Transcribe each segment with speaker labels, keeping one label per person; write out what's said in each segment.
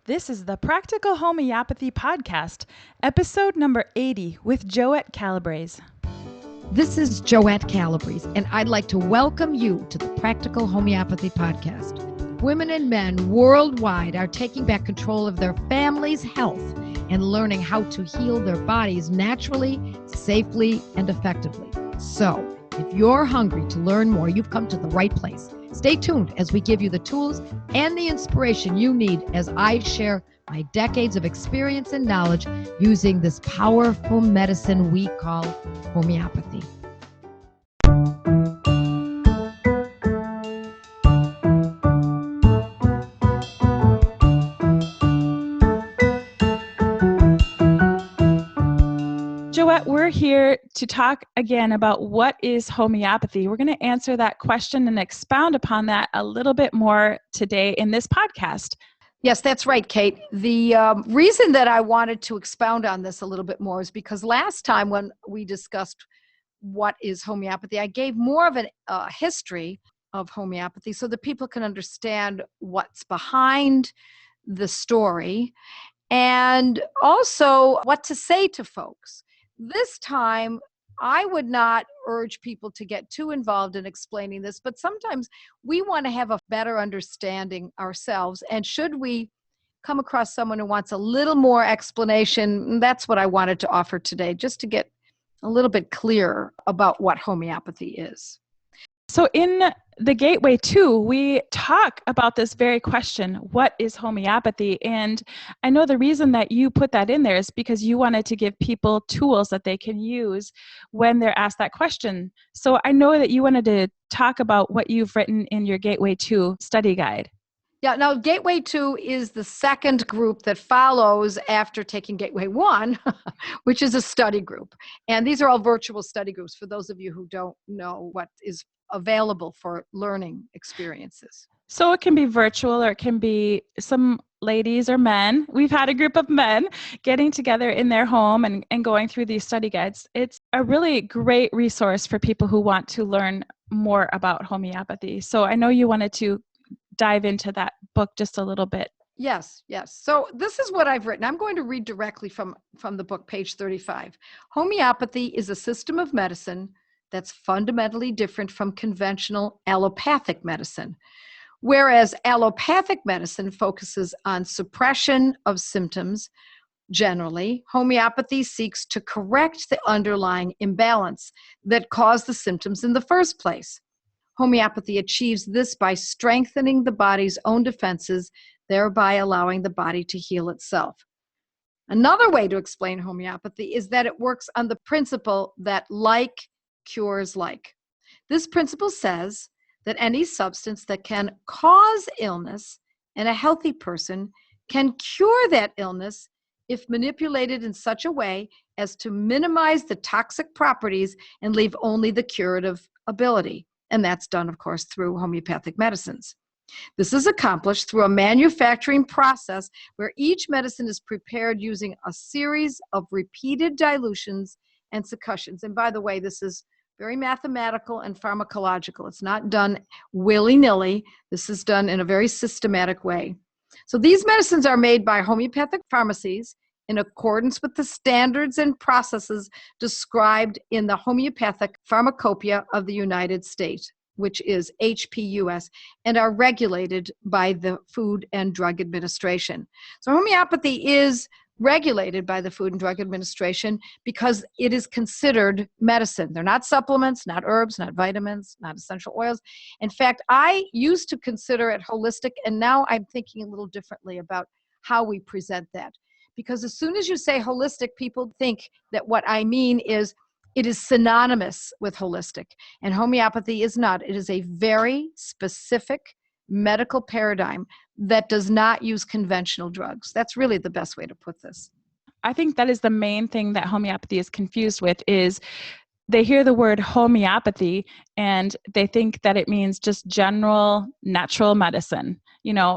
Speaker 1: This is the Practical Homeopathy Podcast, episode number 80 with Joette Calabrese.
Speaker 2: This is Joette Calabrese, and I'd like to welcome you to the Practical Homeopathy Podcast. Women and men worldwide are taking back control of their family's health and learning how to heal their bodies naturally, safely, and effectively. So, if you're hungry to learn more, you've come to the right place. Stay tuned as we give you the tools and the inspiration you need as I share my decades of experience and knowledge using this powerful medicine we call homeopathy.
Speaker 1: Joette, we're here to talk again about what is homeopathy. We're going to answer that question and expound upon that a little bit more today in this podcast.
Speaker 2: Yes, that's right, Kate. The reason that I wanted to expound on this a little bit more is because last time when we discussed what is homeopathy, I gave more of a history of homeopathy so that people can understand what's behind the story and also what to say to folks. This time, I would not urge people to get too involved in explaining this, but sometimes we want to have a better understanding ourselves. And should we come across someone who wants a little more explanation, that's what I wanted to offer today, just to get a little bit clearer about what homeopathy is.
Speaker 1: So in the Gateway 2, we talk about this very question, what is homeopathy? And I know the reason that you put that in there is because you wanted to give people tools that they can use when they're asked that question. So I know that you wanted to talk about what you've written in your Gateway 2 study guide.
Speaker 2: Yeah, now Gateway 2 is the second group that follows after taking Gateway 1, which is a study group. And these are all virtual study groups for those of you who don't know what is available for learning experiences.
Speaker 1: So it can be virtual or it can be some ladies or men. We've had a group of men getting together in their home and going through these study guides. It's a really great resource for people who want to learn more about homeopathy. So I know you wanted to dive into that book just a little bit.
Speaker 2: Yes. So this is what I've written. I'm going to read directly from the book, page 35. Homeopathy is a system of medicine that's fundamentally different from conventional allopathic medicine. Whereas allopathic medicine focuses on suppression of symptoms, generally, homeopathy seeks to correct the underlying imbalance that caused the symptoms in the first place. Homeopathy achieves this by strengthening the body's own defenses, thereby allowing the body to heal itself. Another way to explain homeopathy is that it works on the principle that like cures like. This principle says that any substance that can cause illness in a healthy person can cure that illness if manipulated in such a way as to minimize the toxic properties and leave only the curative ability. And that's done, of course, through homeopathic medicines. This is accomplished through a manufacturing process where each medicine is prepared using a series of repeated dilutions and succussions. And by the way, this is very mathematical and pharmacological. It's not done willy-nilly. This is done in a very systematic way. So these medicines are made by homeopathic pharmacies in accordance with the standards and processes described in the Homeopathic Pharmacopoeia of the United States, which is HPUS, and are regulated by the Food and Drug Administration. So homeopathy is regulated by the Food and Drug Administration because it is considered medicine. They're not supplements, not herbs, not vitamins, not essential oils. In fact, I used to consider it holistic, and now I'm thinking a little differently about how we present that. Because as soon as you say holistic, people think that what I mean is it is synonymous with holistic. And homeopathy is not. It is a very specific medical paradigm that does not use conventional drugs. That's really the best way to put this.
Speaker 1: I think that is the main thing that homeopathy is confused with is they hear the word homeopathy and they think that it means just general natural medicine,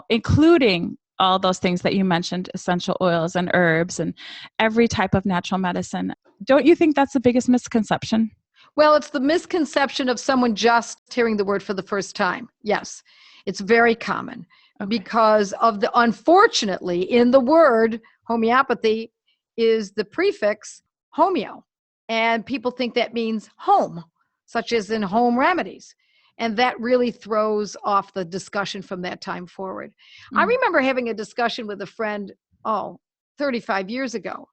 Speaker 1: including all those things that you mentioned, essential oils and herbs and every type of natural medicine. Don't you think that's the biggest misconception?
Speaker 2: Well, it's the misconception of someone just hearing the word for the first time. Yes, it's very common. because of the, unfortunately, in the word homeopathy is the prefix homeo. And people think that means home, such as in home remedies. And that really throws off the discussion from that time forward. I remember having a discussion with a friend, 35 years ago,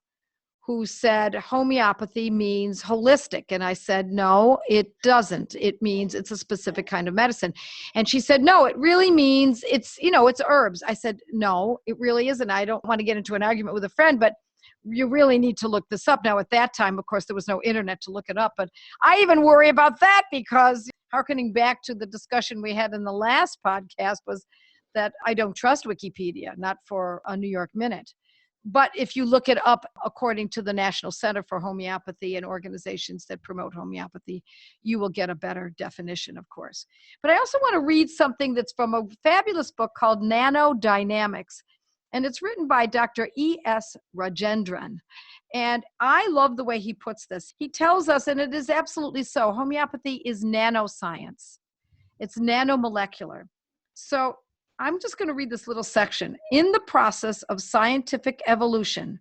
Speaker 2: who said homeopathy means holistic. And I said, no, it doesn't. It means it's a specific kind of medicine. And she said, no, it really means it's herbs. I said, no, it really isn't. I don't want to get into an argument with a friend, but you really need to look this up. Now, at that time, of course, there was no internet to look it up, but I even worry about that because hearkening back to the discussion we had in the last podcast was that I don't trust Wikipedia, not for a New York Minute. But if you look it up according to the National Center for Homeopathy and organizations that promote homeopathy, you will get a better definition, of course. But I also want to read something that's from a fabulous book called Nanodynamics. And it's written by Dr. E.S. Rajendran. And I love the way he puts this. He tells us, and it is absolutely so, homeopathy is nanoscience. It's nanomolecular. So I'm just going to read this little section. In the process of scientific evolution,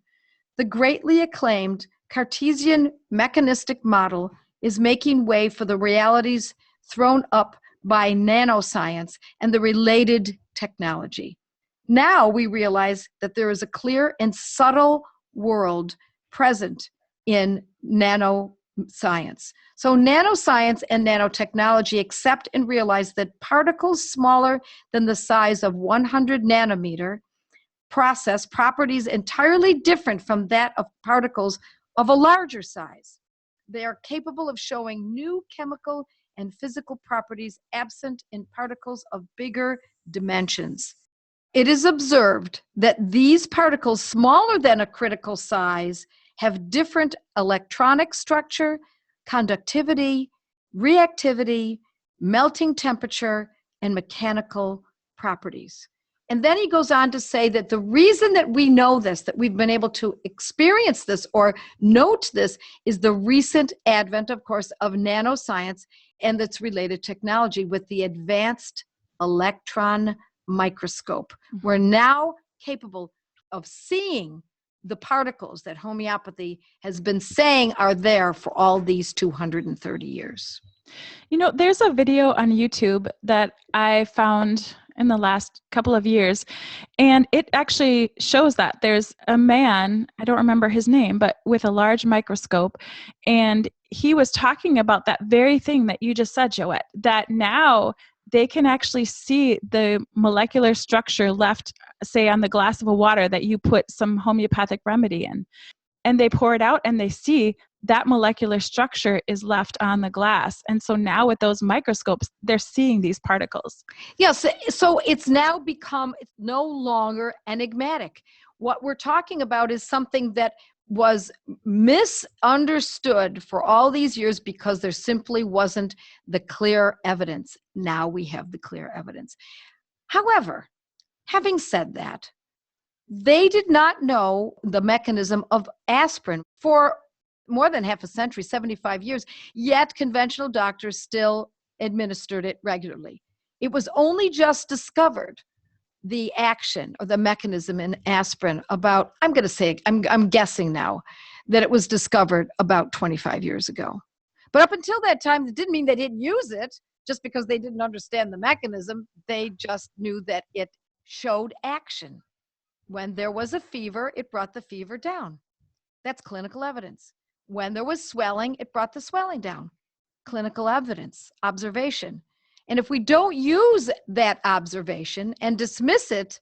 Speaker 2: the greatly acclaimed Cartesian mechanistic model is making way for the realities thrown up by nanoscience and the related technology. Now we realize that there is a clear and subtle world present in nanoscience. So nanoscience and nanotechnology accept and realize that particles smaller than the size of 100 nanometer process properties entirely different from that of particles of a larger size. They are capable of showing new chemical and physical properties absent in particles of bigger dimensions. It is observed that these particles smaller than a critical size have different electronic structure, conductivity, reactivity, melting temperature, and mechanical properties. And then he goes on to say that the reason that we know this, that we've been able to experience this or note this, is the recent advent, of course, of nanoscience and its related technology with the advanced electron microscope. We're now capable of seeing the particles that homeopathy has been saying are there for all these 230 years.
Speaker 1: There's a video on YouTube that I found in the last couple of years, and it actually shows that there's a man, I don't remember his name, but with a large microscope, and he was talking about that very thing that you just said, Joette, that now they can actually see the molecular structure left, say, on the glass of a water that you put some homeopathic remedy in. And they pour it out and they see that molecular structure is left on the glass. And so now with those microscopes, they're seeing these particles.
Speaker 2: Yes, so it's now become no longer enigmatic. What we're talking about is something that was misunderstood for all these years because there simply wasn't the clear evidence. Now we have the clear evidence. However, having said that, they did not know the mechanism of aspirin for more than half a century, 75 years, yet conventional doctors still administered it regularly. It was only just discovered, the action or the mechanism in aspirin, about, I'm going to say, I'm guessing now, that it was discovered about 25 years ago. But up until that time, it didn't mean they didn't use it just because they didn't understand the mechanism. They just knew that it showed action. When there was a fever, it brought the fever down. That's clinical evidence. When there was swelling, it brought the swelling down. Clinical evidence, observation. And if we don't use that observation and dismiss it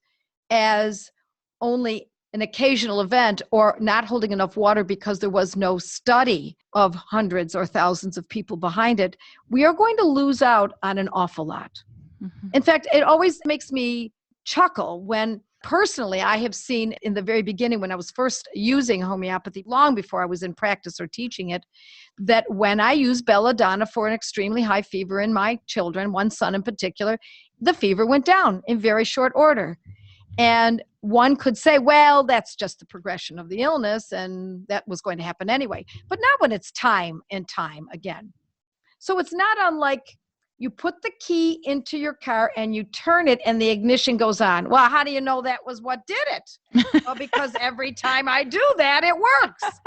Speaker 2: as only an occasional event or not holding enough water because there was no study of hundreds or thousands of people behind it, we are going to lose out on an awful lot. Mm-hmm. In fact, it always makes me chuckle when personally I have seen in the very beginning when I was first using homeopathy, long before I was in practice or teaching it, that when I used belladonna for an extremely high fever in my children, one son in particular, the fever went down in very short order. And one could say, well, that's just the progression of the illness and that was going to happen anyway. But not when it's time and time again. So it's not unlike You put the key into your car and you turn it and the ignition goes on. Well, how do you know that was what did it? Well, because every time I do that, it works.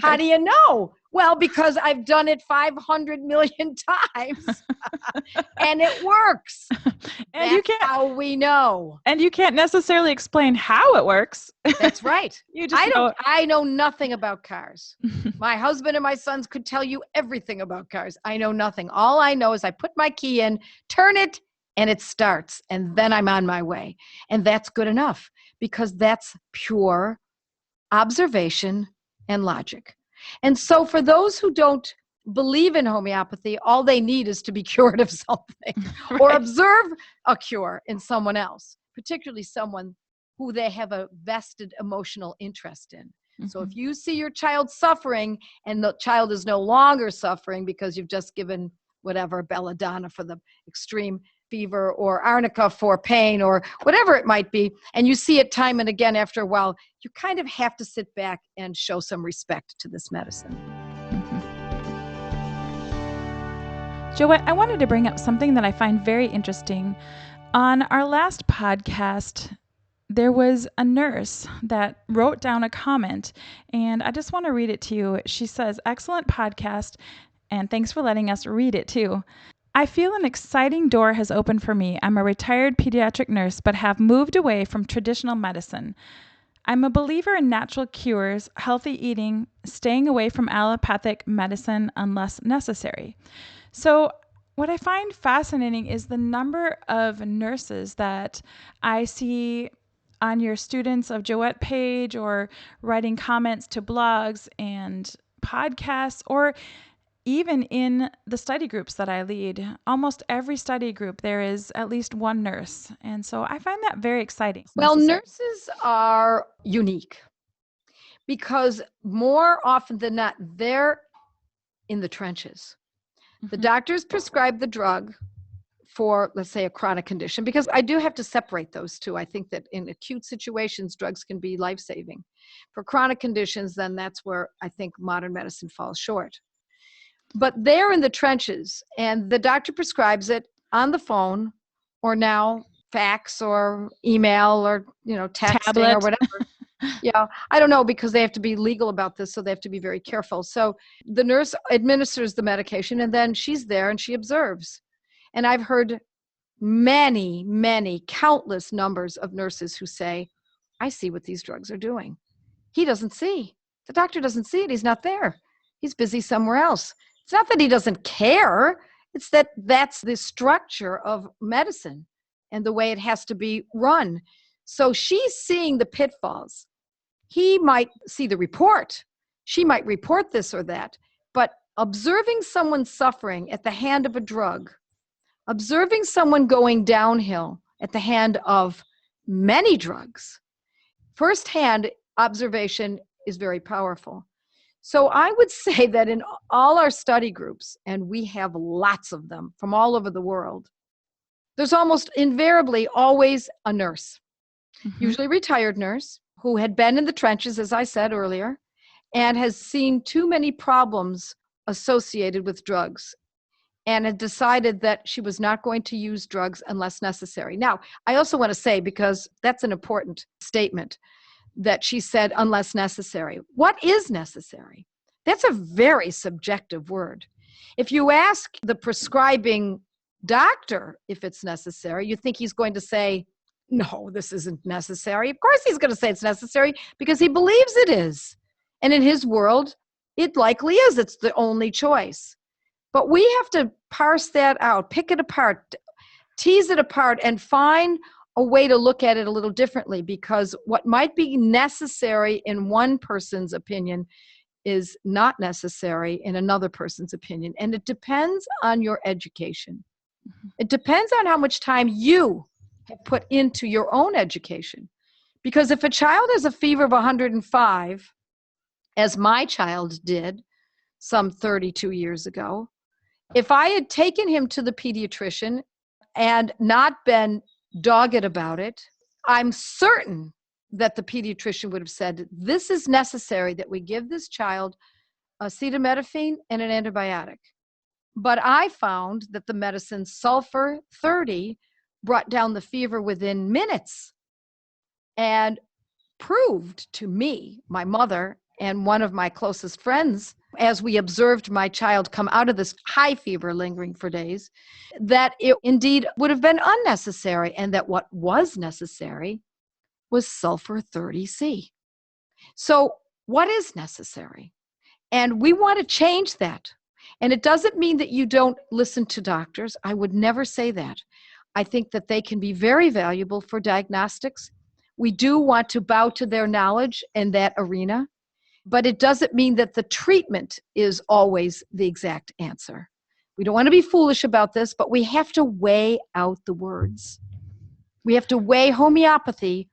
Speaker 2: How do you know? Well, because I've done it 500 million times and it works.
Speaker 1: And
Speaker 2: That's how we know.
Speaker 1: And you can't necessarily explain how it works.
Speaker 2: That's right.
Speaker 1: You just
Speaker 2: I know nothing about cars. My husband and my sons could tell you everything about cars. I know nothing. All I know is I put my key in, turn it, and it starts. And then I'm on my way. And that's good enough because that's pure observation and logic. And so for those who don't believe in homeopathy, all they need is to be cured of something
Speaker 1: Right.
Speaker 2: or observe a cure in someone else, particularly someone who they have a vested emotional interest in. Mm-hmm. So if you see your child suffering and the child is no longer suffering because you've just given whatever, belladonna for the extreme fever or arnica for pain or whatever it might be, and you see it time and again after a while, you kind of have to sit back and show some respect to this medicine.
Speaker 1: Joette, I wanted to bring up something that I find very interesting. On our last podcast, there was a nurse that wrote down a comment, and I just want to read it to you. She says, "Excellent podcast, and thanks for letting us read it too. I feel an exciting door has opened for me. I'm a retired pediatric nurse, but have moved away from traditional medicine. I'm a believer in natural cures, healthy eating, staying away from allopathic medicine unless necessary." So what I find fascinating is the number of nurses that I see on your Students of Joette page or writing comments to blogs and podcasts, or even in the study groups that I lead. Almost every study group, there is at least one nurse. And so I find that very exciting.
Speaker 2: Well, nurses are unique because more often than not, they're in the trenches. The doctors prescribe the drug for, let's say, a chronic condition, because I do have to separate those two. I think that in acute situations, drugs can be life-saving. For chronic conditions, then that's where I think modern medicine falls short. But they're in the trenches, and the doctor prescribes it on the phone or now fax or email or, texting
Speaker 1: Tablet.
Speaker 2: or whatever. Yeah, I don't know, because they have to be legal about this, so they have to be very careful. So the nurse administers the medication, and then she's there and she observes. And I've heard many, countless numbers of nurses who say, I see what these drugs are doing. He doesn't see. The doctor doesn't see it. He's not there. He's busy somewhere else. It's not that he doesn't care. It's that that's the structure of medicine and the way it has to be run. So she's seeing the pitfalls. He might see the report. She might report this or that. But observing someone suffering at the hand of a drug, observing someone going downhill at the hand of many drugs, firsthand observation is very powerful. So I would say that in all our study groups, and we have lots of them from all over the world, there's almost invariably always a nurse, usually a retired nurse, who had been in the trenches, as I said earlier, and has seen too many problems associated with drugs and had decided that she was not going to use drugs unless necessary. Now, I also want to say, because that's an important statement, that she said unless necessary. What is necessary? That's a very subjective word. If you ask the prescribing doctor if it's necessary, you think he's going to say, no, this isn't necessary. Of course he's going to say it's necessary because he believes it is. And in his world, it likely is. It's the only choice. But we have to parse that out, pick it apart, tease it apart, and find a way to look at it a little differently, because what might be necessary in one person's opinion is not necessary in another person's opinion. And it depends on your education. It depends on how much time you have put into your own education. Because if a child has a fever of 105, as my child did some 32 years ago, if I had taken him to the pediatrician and not been dogged about it, I'm certain that the pediatrician would have said, this is necessary that we give this child acetaminophen and an antibiotic. But I found that the medicine sulfur 30 brought down the fever within minutes and proved to me, my mother, and one of my closest friends, as we observed my child come out of this high fever lingering for days, that it indeed would have been unnecessary, and that what was necessary was sulfur 30C. So what is necessary? And we want to change that. And it doesn't mean that you don't listen to doctors. I would never say that. I think that they can be very valuable for diagnostics. We do want to bow to their knowledge in that arena, but it doesn't mean that the treatment is always the exact answer. We don't want to be foolish about this, but we have to weigh out the words. We have to weigh homeopathy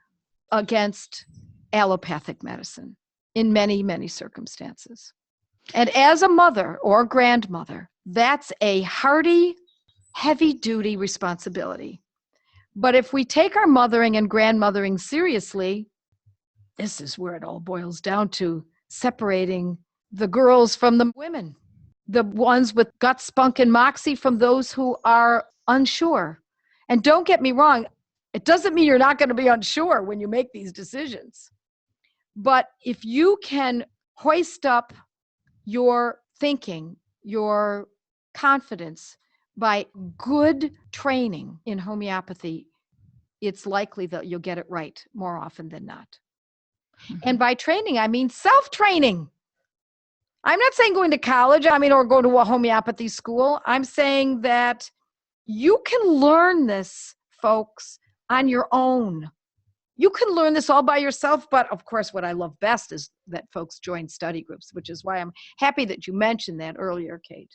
Speaker 2: against allopathic medicine in many, many circumstances. And as a mother or grandmother, that's a hearty, heavy-duty responsibility. But if we take our mothering and grandmothering seriously, this is where it all boils down to separating the girls from the women, the ones with gut, spunk, and moxie from those who are unsure. And don't get me wrong, it doesn't mean you're not going to be unsure when you make these decisions. But if you can hoist up your thinking, your confidence by good training in homeopathy, it's likely that you'll get it right more often than not. Mm-hmm. And by training, I mean self-training. I'm not saying going to college, or go to a homeopathy school. I'm saying that you can learn this, folks, on your own. You can learn this all by yourself, but of course, what I love best is that folks join study groups, which is why I'm happy that you mentioned that earlier, Kate.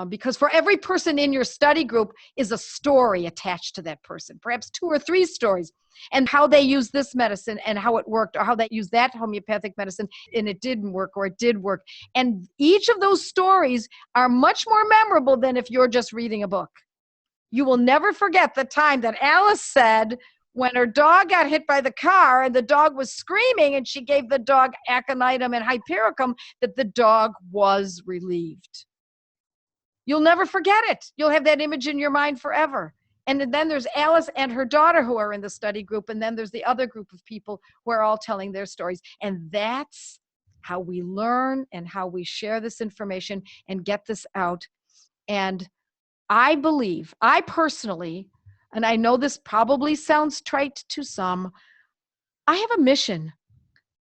Speaker 2: Because for every person in your study group is a story attached to that person, perhaps 2 or 3 stories, and how they use this medicine and how it worked, or how they used that homeopathic medicine and it didn't work, or it did work. And each of those stories are much more memorable than if you're just reading a book. You will never forget the time that Alice said, when her dog got hit by the car and the dog was screaming and she gave the dog aconitum and hypericum, that the dog was relieved. You'll never forget it. You'll have that image in your mind forever. And then there's Alice and her daughter who are in the study group. And then there's the other group of people who are all telling their stories. And that's how we learn and how we share this information and get this out. And I believe, I personally, and I know this probably sounds trite to some, I have a mission.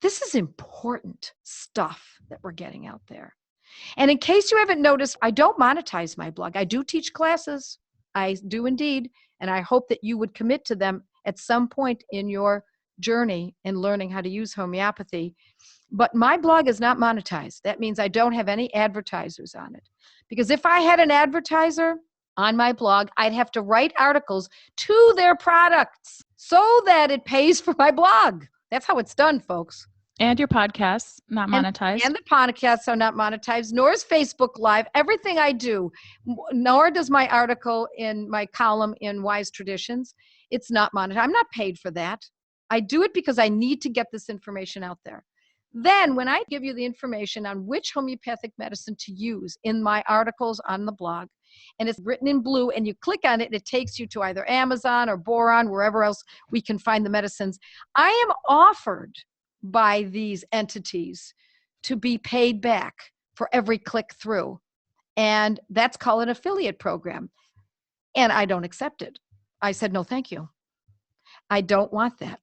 Speaker 2: This is important stuff that we're getting out there. And in case you haven't noticed, I don't monetize my blog. I do teach classes. I do indeed. And I hope that you would commit to them at some point in your journey in learning how to use homeopathy. But my blog is not monetized. That means I don't have any advertisers on it. Because if I had an advertiser on my blog, I'd have to write articles to their products so that it pays for my blog. That's how it's done, folks.
Speaker 1: And your podcasts, not monetized.
Speaker 2: And the podcasts are not monetized, nor is Facebook Live. Everything I do, nor does my article in my column in Wise Traditions. It's not monetized. I'm not paid for that. I do it because I need to get this information out there. Then when I give you the information on which homeopathic medicine to use in my articles on the blog, and it's written in blue, and you click on it, and it takes you to either Amazon or Boron, wherever else we can find the medicines, I am offered by these entities to be paid back for every click through. And that's called an affiliate program. And I don't accept it. I said, no, thank you. I don't want that,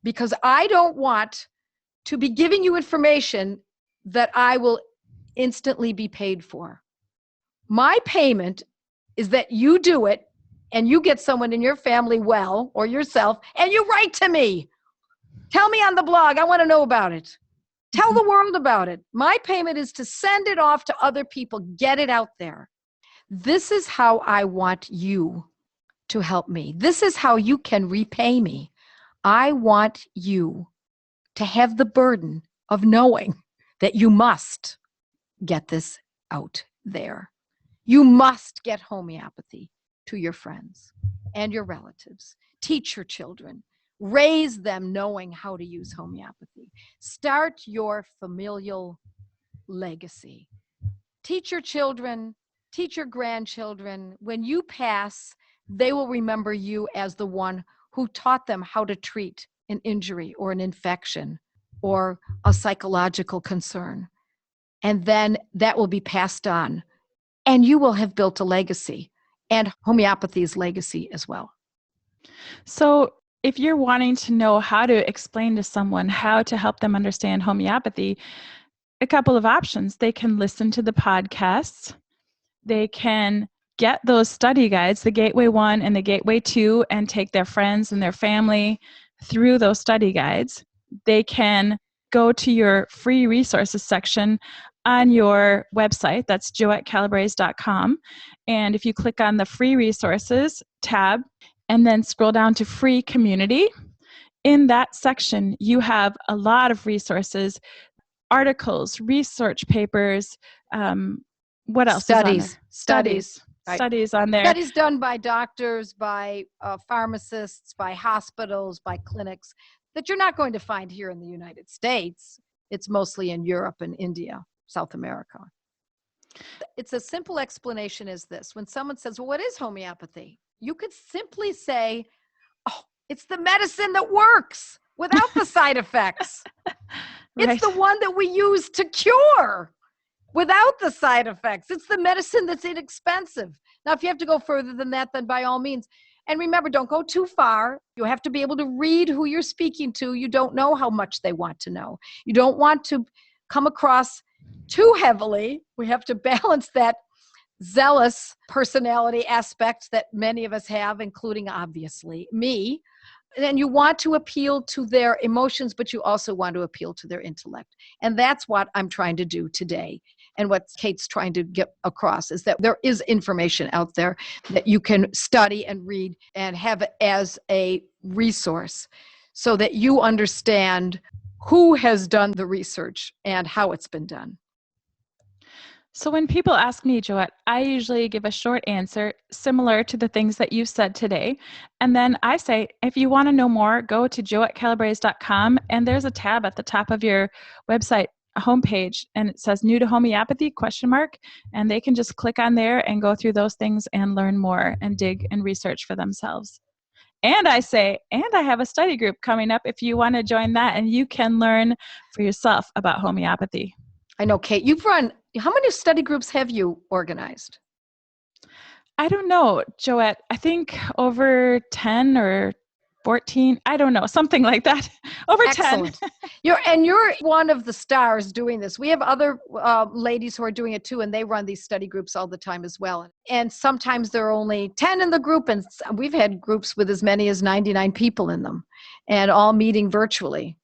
Speaker 2: because I don't want to be giving you information that I will instantly be paid for. My payment is that you do it and you get someone in your family well, or yourself, and you write to me. Tell me on the blog. I want to know about it. Tell the world about it. My payment is to send it off to other people. Get it out there. This is how I want you to help me. This is how you can repay me. I want you to have the burden of knowing that you must get this out there. You must get homeopathy to your friends and your relatives. Teach your children. Raise them knowing how to use homeopathy. Start your familial legacy. Teach your children teach your grandchildren. When you pass, they will remember you as the one who taught them how to treat an injury or an infection or a psychological concern. And then that will be passed on. And you will have built a legacy, and homeopathy's legacy as well.
Speaker 1: So if you're wanting to know how to explain to someone how to help them understand homeopathy, a couple of options. They can listen to the podcasts. They can get those study guides, the Gateway 1 and the Gateway 2, and take their friends and their family through those study guides. They can go to your free resources section on your website. That's joettecalabrese.com. And if you click on the free resources tab and then scroll down to free community, in that section, you have a lot of resources, articles, research papers, what else is on there? Studies.
Speaker 2: Right.
Speaker 1: Studies on there.
Speaker 2: Studies done by doctors, by pharmacists, by hospitals, by clinics that you're not going to find here in the United States. It's mostly in Europe and India, South America. It's a simple explanation is this. When someone says, well, what is homeopathy? You could simply say, oh, it's the medicine that works without the side effects. It's
Speaker 1: Right.
Speaker 2: the one that we use to cure without the side effects. It's the medicine that's inexpensive. Now, if you have to go further than that, then by all means. And remember, don't go too far. You have to be able to read who you're speaking to. You don't know how much they want to know. You don't want to come across too heavily. We have to balance that zealous personality aspect that many of us have, including obviously me. And you want to appeal to their emotions, but you also want to appeal to their intellect. And that's what I'm trying to do today. And what Kate's trying to get across is that there is information out there that you can study and read and have as a resource so that you understand who has done the research and how it's been done.
Speaker 1: So when people ask me, Joette, I usually give a short answer similar to the things that you said today. And then I say, if you want to know more, go to joettecalabrese.com, and there's a tab at the top of your website homepage, and it says new to homeopathy ? And they can just click on there and go through those things and learn more and dig and research for themselves. And I say, and I have a study group coming up if you want to join that, and you can learn for yourself about homeopathy.
Speaker 2: I know, Kate, you've run, how many study groups have you organized?
Speaker 1: I don't know, Joette. I think over 10 or 14. I don't know, something like that. Over
Speaker 2: Excellent.
Speaker 1: 10.
Speaker 2: You're one of the stars doing this. We have other ladies who are doing it too, and they run these study groups all the time as well. And sometimes there are only 10 in the group, and we've had groups with as many as 99 people in them, and all meeting virtually.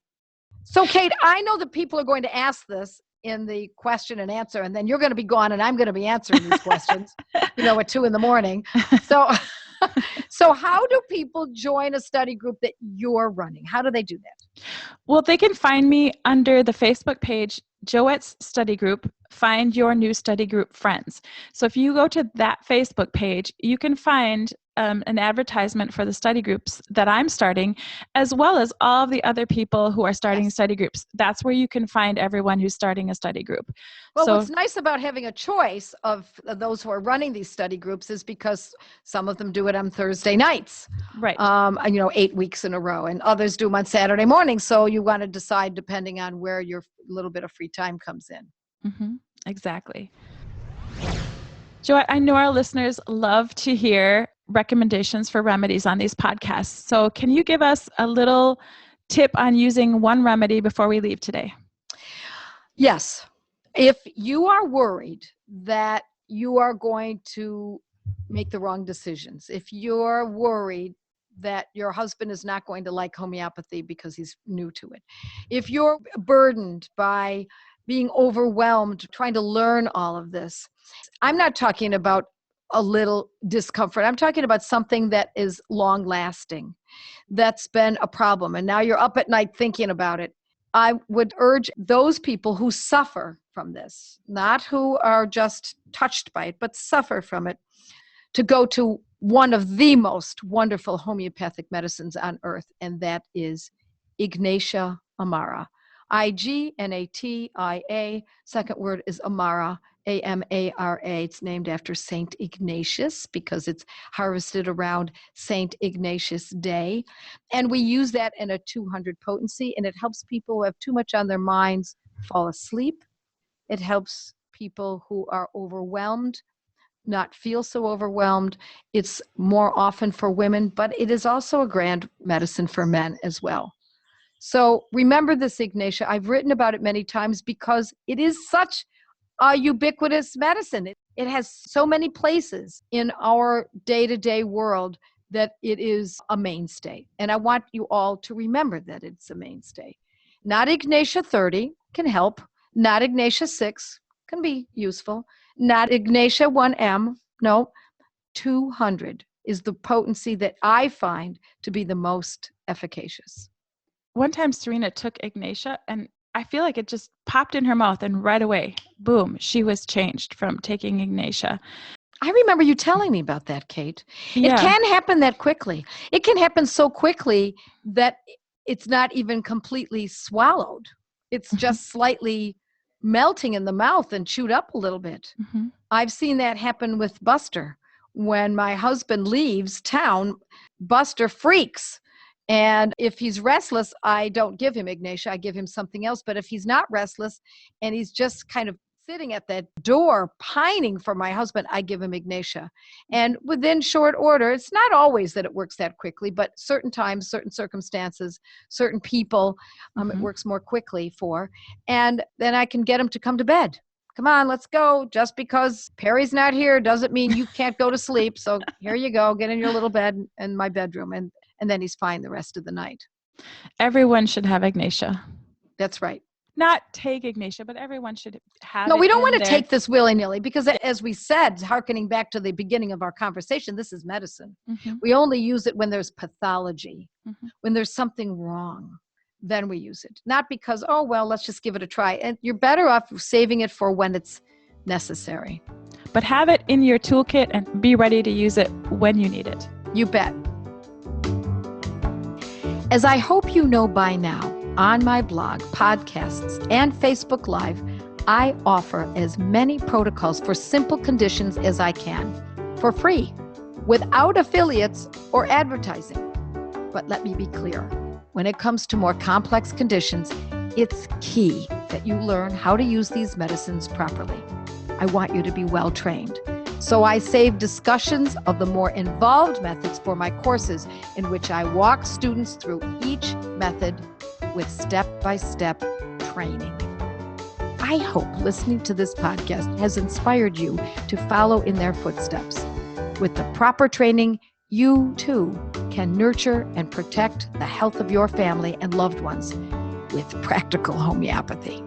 Speaker 2: So, Kate, I know that people are going to ask this in the question and answer, and then you're going to be gone, and I'm going to be answering these questions, at 2 a.m. So how do people join a study group that you're running? How do they do that?
Speaker 1: Well, they can find me under the Facebook page, Joette's Study Group, Find Your New Study Group Friends. So if you go to that Facebook page, you can find an advertisement for the study groups that I'm starting, as well as all of the other people who are starting study groups. That's where you can find everyone who's starting a study group.
Speaker 2: Well, what's nice about having a choice of those who are running these study groups is because some of them do it on Thursday nights,
Speaker 1: right?
Speaker 2: 8 weeks in a row, and others do them on Saturday morning. So you want to decide depending on where your little bit of free time comes in.
Speaker 1: Mm-hmm. Exactly. Joette, I know our listeners love to hear recommendations for remedies on these podcasts. So can you give us a little tip on using one remedy before we leave today?
Speaker 2: Yes. If you are worried that you are going to make the wrong decisions, if you're worried that your husband is not going to like homeopathy because he's new to it, if you're burdened by being overwhelmed, trying to learn all of this, I'm not talking about a little discomfort. I'm talking about something that is long lasting, that's been a problem. And now you're up at night thinking about it. I would urge those people who suffer from this, not who are just touched by it, but suffer from it, to go to one of the most wonderful homeopathic medicines on earth, and that is Ignatia amara. Ignatia. Second word is amara, Amara. It's named after Saint Ignatius because it's harvested around Saint Ignatius Day. And we use that in a 200 potency, and it helps people who have too much on their minds fall asleep. It helps people who are overwhelmed not feel so overwhelmed. It's more often for women, but it is also a grand medicine for men as well. So remember this, Ignatia. I've written about it many times because it is such a ubiquitous medicine. It has so many places in our day-to-day world that it is a mainstay. And I want you all to remember that it's a mainstay. Not Ignatia 30 can help. Not Ignatia 6 can be useful. Not Ignatia 1M. No, 200 is the potency that I find to be the most efficacious.
Speaker 1: One time Serena took Ignatia and I feel like it just popped in her mouth and right away, boom, she was changed from taking Ignatia.
Speaker 2: I remember you telling me about that, Kate.
Speaker 1: Yeah.
Speaker 2: It can happen that quickly. It can happen so quickly that it's not even completely swallowed. It's just slightly melting in the mouth and chewed up a little bit.
Speaker 1: Mm-hmm.
Speaker 2: I've seen that happen with Buster. When my husband leaves town, Buster freaks. And if he's restless, I don't give him Ignatia. I give him something else. But if he's not restless and he's just kind of sitting at that door pining for my husband, I give him Ignatia. And within short order, it's not always that it works that quickly, but certain times, certain circumstances, certain people, it works more quickly for. And then I can get him to come to bed. Come on, let's go. Just because Perry's not here doesn't mean you can't go to sleep. So here you go. Get in your little bed in my bedroom. And then he's fine the rest of the night.
Speaker 1: Everyone should have Ignatia.
Speaker 2: That's right.
Speaker 1: Not take Ignatia, but everyone should have
Speaker 2: No,
Speaker 1: it
Speaker 2: we don't
Speaker 1: in
Speaker 2: want to
Speaker 1: there.
Speaker 2: take this willy-nilly because as we said, hearkening back to the beginning of our conversation, this is medicine.
Speaker 1: Mm-hmm.
Speaker 2: We only use it when there's pathology,
Speaker 1: Mm-hmm.
Speaker 2: when there's something wrong, then we use it. Not because, oh, well, let's just give it a try. And you're better off saving it for when it's necessary.
Speaker 1: But have it in your toolkit and be ready to use it when you need it.
Speaker 2: You bet. As I hope you know by now, on my blog, podcasts, and Facebook Live, I offer as many protocols for simple conditions as I can, for free, without affiliates or advertising. But let me be clear, when it comes to more complex conditions, it's key that you learn how to use these medicines properly. I want you to be well trained. So I save discussions of the more involved methods for my courses in which I walk students through each method with step-by-step training. I hope listening to this podcast has inspired you to follow in their footsteps. With the proper training, you too can nurture and protect the health of your family and loved ones with practical homeopathy.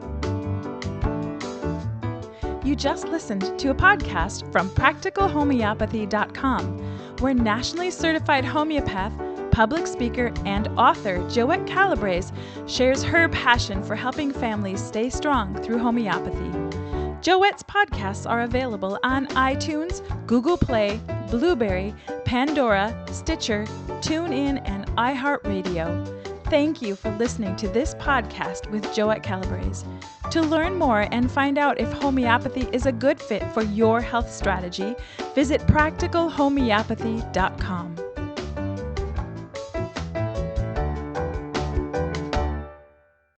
Speaker 1: You just listened to a podcast from practicalhomeopathy.com, where nationally certified homeopath, public speaker, and author Joette Calabrese shares her passion for helping families stay strong through homeopathy. Joette's podcasts are available on iTunes, Google Play, Blueberry, Pandora, Stitcher, TuneIn, and iHeartRadio. Thank you for listening to this podcast with Joette Calabrese. To learn more and find out if homeopathy is a good fit for your health strategy, visit practicalhomeopathy.com.